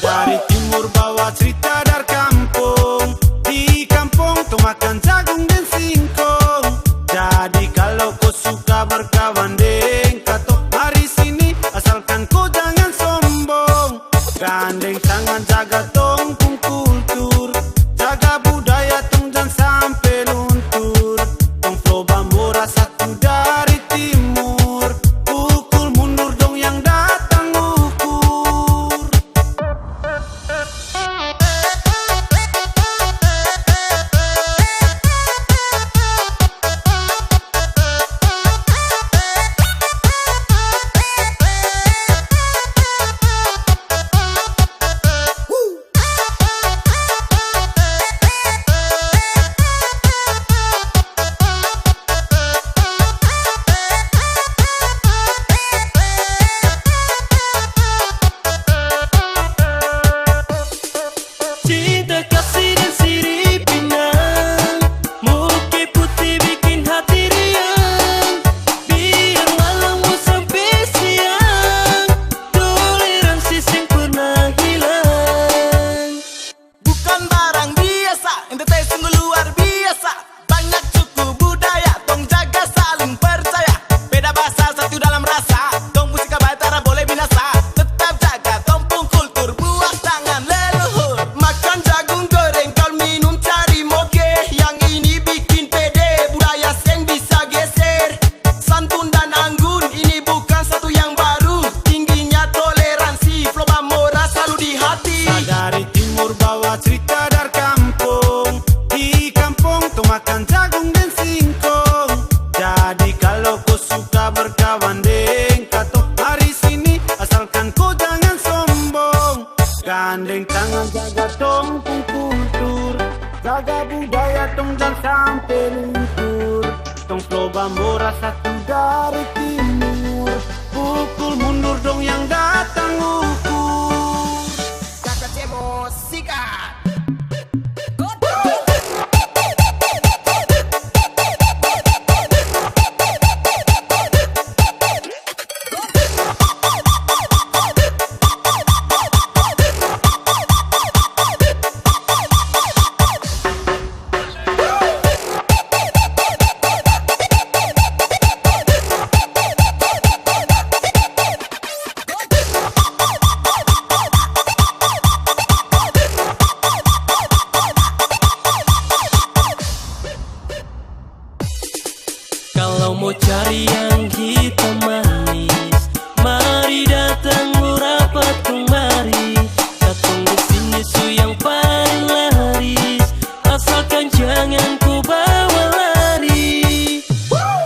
Dari timur bawa cerita dari kampung. Di kampung tuh makan jagung dan singkong. Jadi kalau kau suka berkawan deng kato hari sini, asalkan kau jangan sombong. Gandeng tangan jaga tong pung kultur, jaga budaya tong jangan sampai luntur. Tong flow Bambora satu dari timur, pukul mundur dong yang datang ukur. Cerita dari kampung. Di kampung tuh makan jagung dan singkong. Jadi kalau kau suka berkawan deng kato hari sini, asalkan kau jangan sombong. Gandeng tangan jaga tong pung kultur, jaga budaya tong jangan sampai luntur. Tong flow Bambora satu dari timur, pukul mundur dong yang datang ukur. Kakak Cemo sikat. Kalau mau cari yang hitam manis, mari datang merapat kemari. Datang di sini su yang paling laris, asalkan jangan ku bawa lari.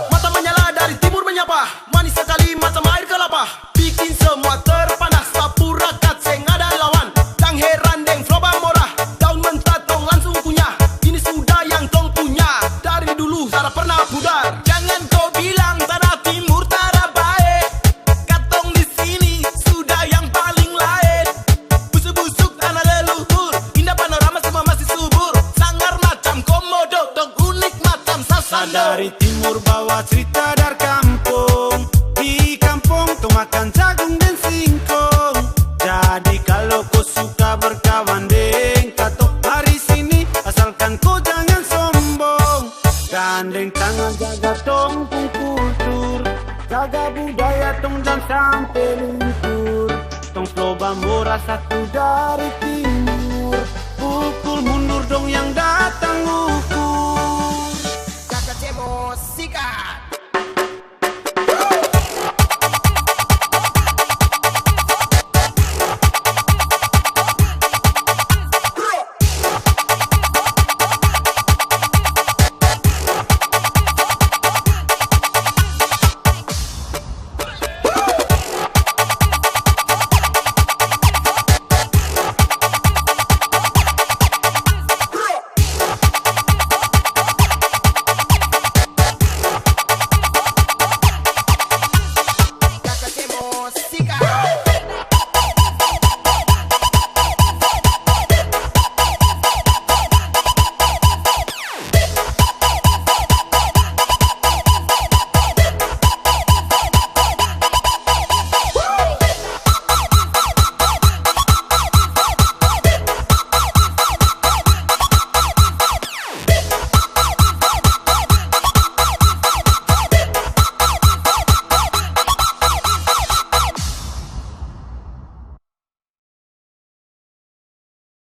Mata menyala dari timur menyapa, manis sekali macam air kelapa, bikin semua terpanas. Sapura kaceng ada lawan, tang heran deng flow Bambora. Daun mentah tong langsung punya, ini sudah yang tong punya. Dari dulu tak pernah pudar. Jangan kau bilang tanah timur tak baik, katong di sini sudah yang paling lain. Busuk-busuk tanah leluhur, indah panorama semua masih subur. Sangar macam komodo, dong unik macam sasando. Dari timur bawa cerita dari kampung. Di kampung tuh makan jagung dan singkong. Jadi kalau kau suka berkawan deng kato hari sini, asalkan kau jangan sombong. Gandeng tangan jaga tong pung kultur, jaga budaya tong jangan sampai luntur. Tong flow Bambora satu dari timur, pukul mundur dong yang datang ukur. Kakak Cemo sikat.